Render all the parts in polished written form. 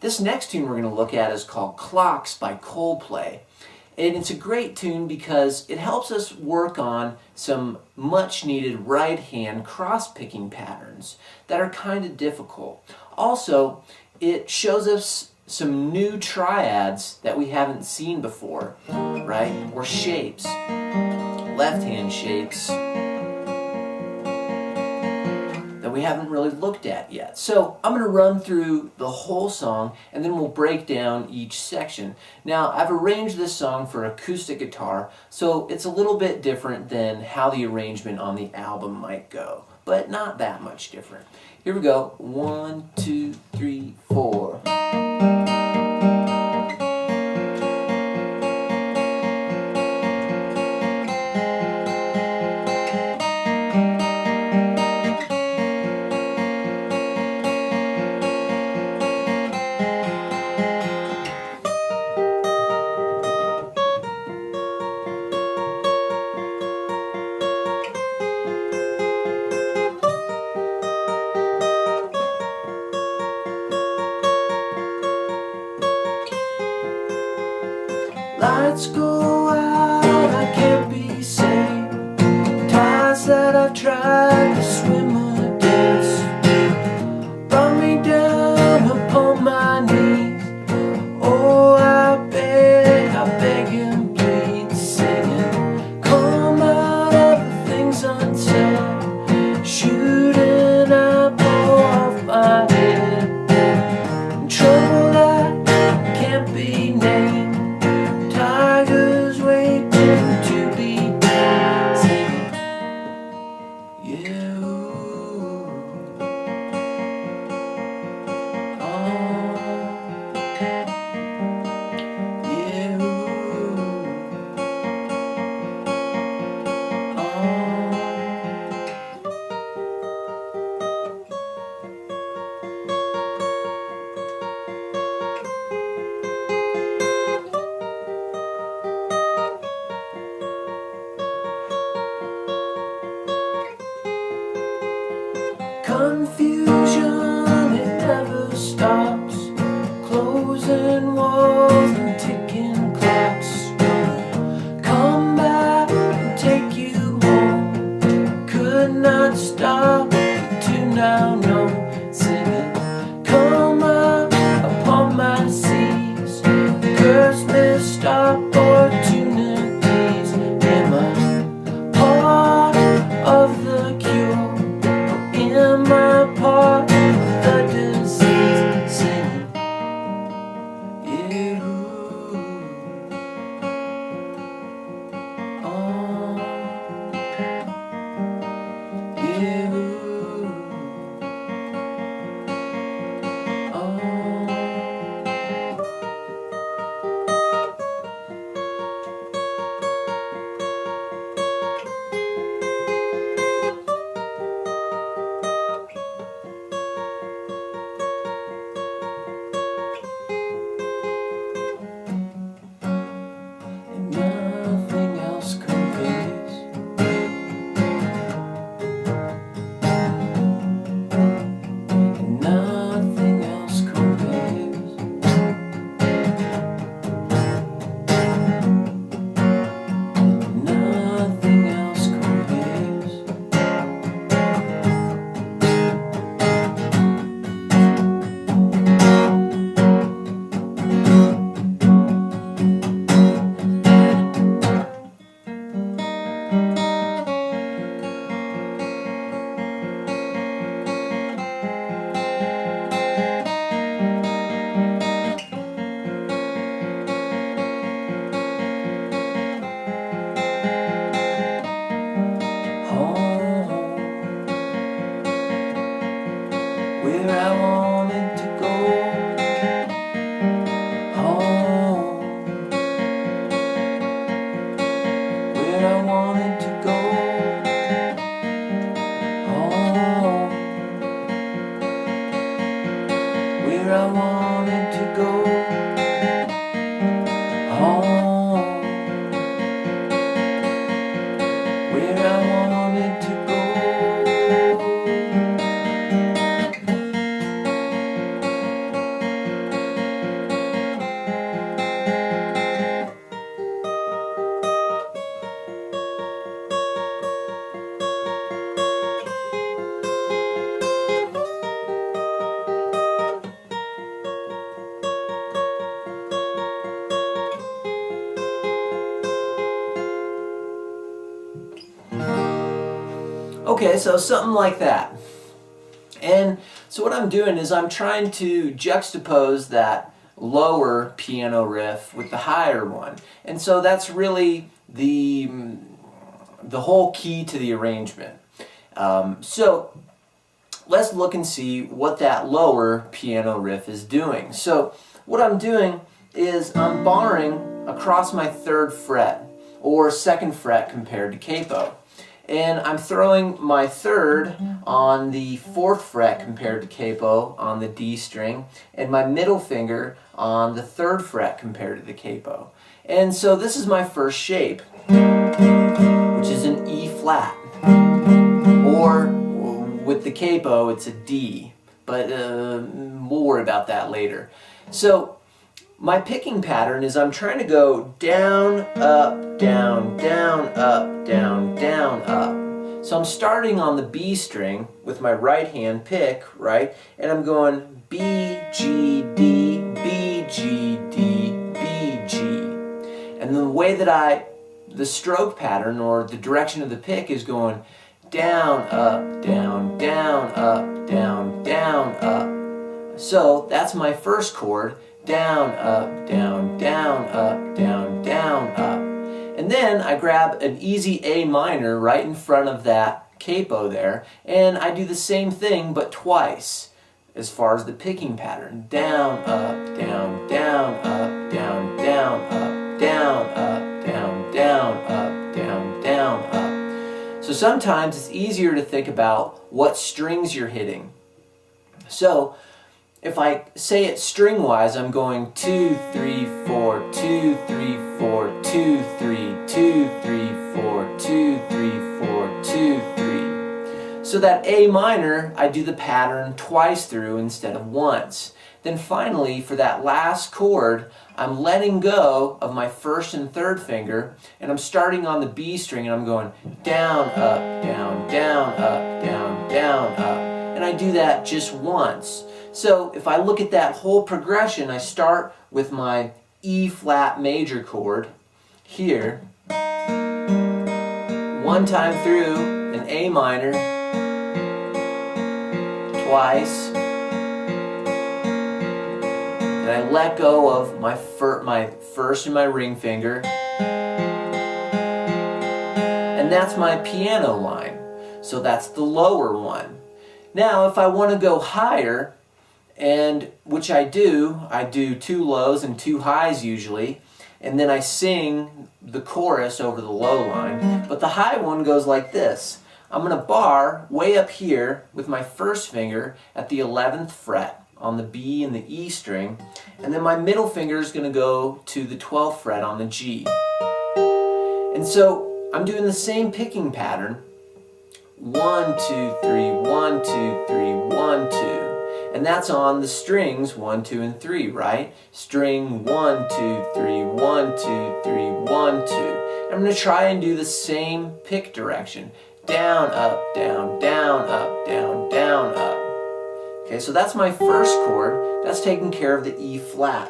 This next tune we're going to look at is called Clocks by Coldplay. And it's a great tune because it helps us work on some much needed right hand cross picking patterns that are kind of difficult. Also, it shows us some new triads that we haven't seen before, right? Or shapes, left hand shapes that we haven't really looked at yet. So I'm going to run through the whole song and then we'll break down each section. Now I've arranged this song for acoustic guitar, so it's a little bit different than how the arrangement on the album might go, but not that much different. Here we go. 1, 2, 3, 4. Lights go out, I can't be saved. Tides that I've tried to swim against brought me down upon my knees. Oh, I beg and plead, singing, come out of the things unsaid, shooting apple off my head, and trouble that can't be named. Tigers waiting to be singing, yeah, ooh, oh, yeah, ooh, confusion, it never stops. Closing walls and ticking clocks. Come back and take you home. Could not stop to now know. Singing, come up upon my seas. Curse missed opportunities. Am I part of the cure? Am I part of the disease? Singing, yeah, ooh, oh, yeah, ooh, oh. Nothing else compares. Nothing else compares. Nothing else compares. Where I wanted to go, home, where I wanted to go, home, where I wanted to go, home, where I wanted to go. Okay, so something like that. And so what I'm doing is I'm trying to juxtapose that lower piano riff with the higher one. And so that's really the whole key to the arrangement. So let's look and see what that lower piano riff is doing. So what I'm doing is I'm barring across my 3rd fret, or 2nd fret compared to capo. And I'm throwing my 3rd on the 4th fret compared to capo on the D string, and my middle finger on the 3rd fret compared to the capo. And so this is my first shape, which is an E flat, or with the capo it's a D, but we'll worry about that later. So my picking pattern is I'm trying to go down, up, down, down, up, down, down, up. So I'm starting on the B string with my right hand pick, right? And I'm going B, G, D, B, G, D, B, G. And the way that the stroke pattern or the direction of the pick is going down, up, down, down, up, down, down, up. So that's my first chord. Down, up, down, down, up, down, down, up. And then I grab an easy A minor right in front of that capo there, and I do the same thing but twice as far as the picking pattern. Down, up, down, down, up, down, down, up, down, up, down, down, up, down, down, up. So sometimes it's easier to think about what strings you're hitting. So if I say it string-wise, I'm going 2, 3, 4, 2, 3, 4, 2, 3, 2, 3, 4, 2, 3, 4, 2, 3. So that A minor, I do the pattern twice through instead of once. Then finally, for that last chord, I'm letting go of my 1st and 3rd finger, and I'm starting on the B string, and I'm going down, up, down, down, up, down, down, up. And I do that just once. So if I look at that whole progression, I start with my E flat major chord here, one time through an A minor, twice, and I let go of my first and my ring finger, and that's my piano line. So that's the lower one. Now if I want to go higher, and which I do 2 lows and 2 highs usually, and then I sing the chorus over the low line. But the high one goes like this. I'm going to bar way up here with my 1st finger at the 11th fret on the B and the E string, and then my middle finger is going to go to the 12th fret on the G. And so I'm doing the same picking pattern. 1, 2, 3, 1, 2, 3, 1, 2. And that's on the strings 1, 2, and 3, right? String 1, 2, 3, 1, 2, 3, 1, 2. I'm going to try and do the same pick direction. Down, up, down, down, up, down, down, up. Okay, so that's my first chord. That's taking care of the E flat.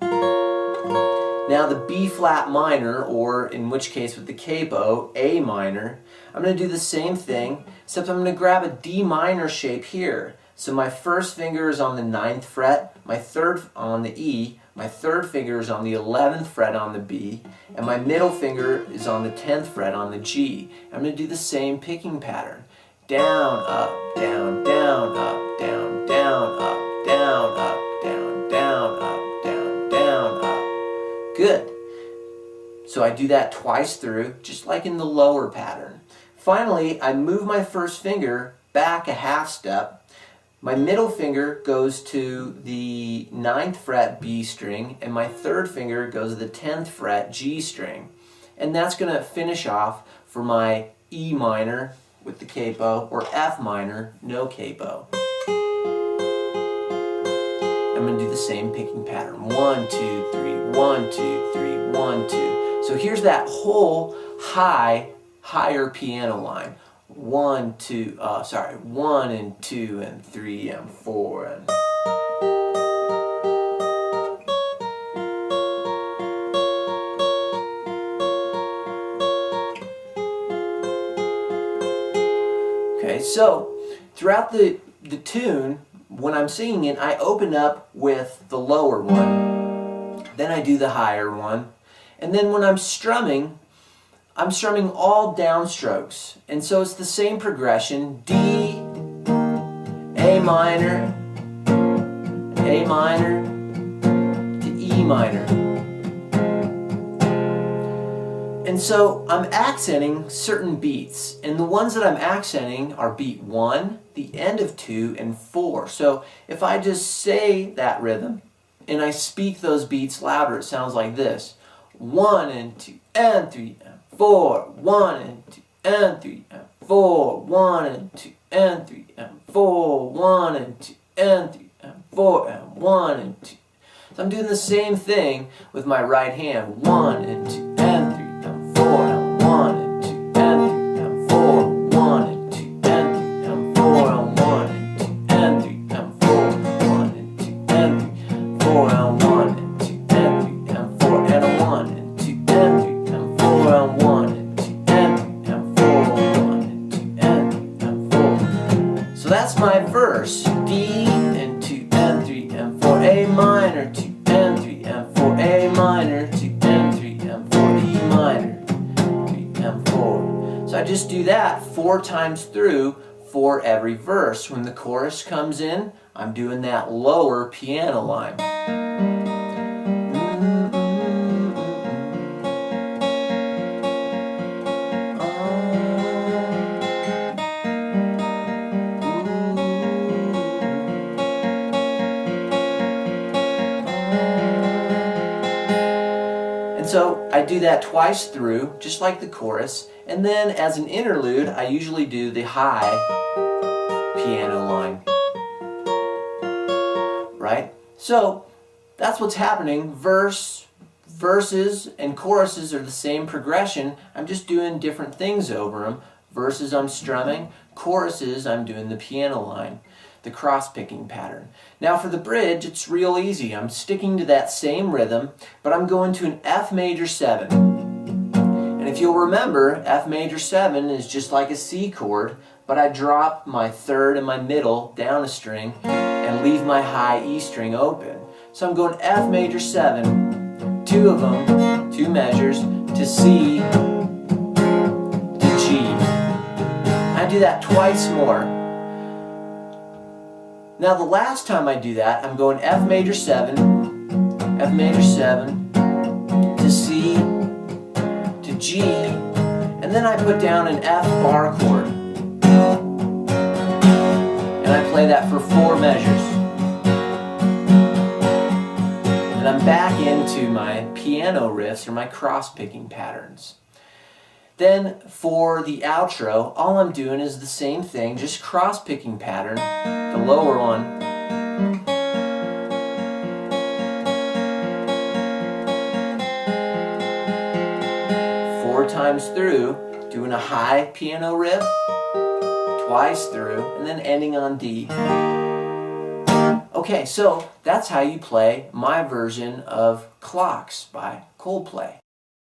Now the B flat minor, or in which case with the capo, A minor, I'm going to do the same thing, except I'm going to grab a D minor shape here. So my 1st finger is on the 9th fret, my 3rd on the E, my 3rd finger is on the 11th fret on the B, and my middle finger is on the 10th fret on the G. I'm going to do the same picking pattern. Down, up, down, down, up, down, down, up, down, up, down, down, up, down, down, up. Good. So I do that twice through, just like in the lower pattern. Finally, I move my 1st finger back a half step. My middle finger goes to the 9th fret B string, and my 3rd finger goes to the 10th fret G string. And that's going to finish off for my E minor with the capo, or F minor, no capo. I'm going to do the same picking pattern. 1, 2, 3, 1, 2, 3, 1, 2. So here's that whole higher piano line. 1, 2, 1 and 2 and 3 and 4 and... Okay, so throughout the tune, when I'm singing it, I open up with the lower one, then I do the higher one, and then when I'm strumming all downstrokes. And so it's the same progression: D, A minor, A minor, to E minor. And so I'm accenting certain beats, and the ones that I'm accenting are beat 1, the end of 2, and 4. So if I just say that rhythm and I speak those beats louder, it sounds like this: 1 and 2 and 3 and 4, 1 and 2 and 3 and 4, 1 and 2 and 3 and 4, 1 and 2 and 3 and 4, and 1 and 2. So I'm doing the same thing with my right hand: 1 and 2 and 3 and 4, and 1 and 2 and 3 and 4, 1 and 2 and 3 and 4, and 1 and 2 and 3 and 4, 1 and 2 and 3 and 4, and 1 and 2 and 3 and 4, and 1 and 2 and 3 and 4, and 1 and 2 and 3 and 4, 1 and 2 and 3 and 4. So that's my verse: D and 2 and 3 and 4, A minor, 2 and 3 and 4, A minor, 2 and 3 and 4, E minor, 3 and 4. So I just do that 4 times through for every verse. When the chorus comes in, I'm doing that lower piano line. So I do that twice through, just like the chorus, and then as an interlude, I usually do the high piano line. Right? So that's what's happening. Verses and choruses are the same progression. I'm just doing different things over them. Verses I'm strumming, choruses I'm doing the piano line, the cross-picking pattern. Now for the bridge, it's real easy. I'm sticking to that same rhythm, but I'm going to an F major 7. And if you'll remember, F major 7 is just like a C chord, but I drop my third and my middle down a string and leave my high E string open. So I'm going F major 7, 2 of them, 2 measures, to C, to G. I do that twice more. Now the last time I do that, I'm going F major 7, to C, to G, and then I put down an F bar chord. And I play that for 4 measures. And I'm back into my piano riffs or my cross-picking patterns. Then for the outro, all I'm doing is the same thing, just cross-picking pattern, the lower one. Four times through, doing a high piano riff, twice through, and then ending on D. Okay, so that's how you play my version of Clocks by Coldplay.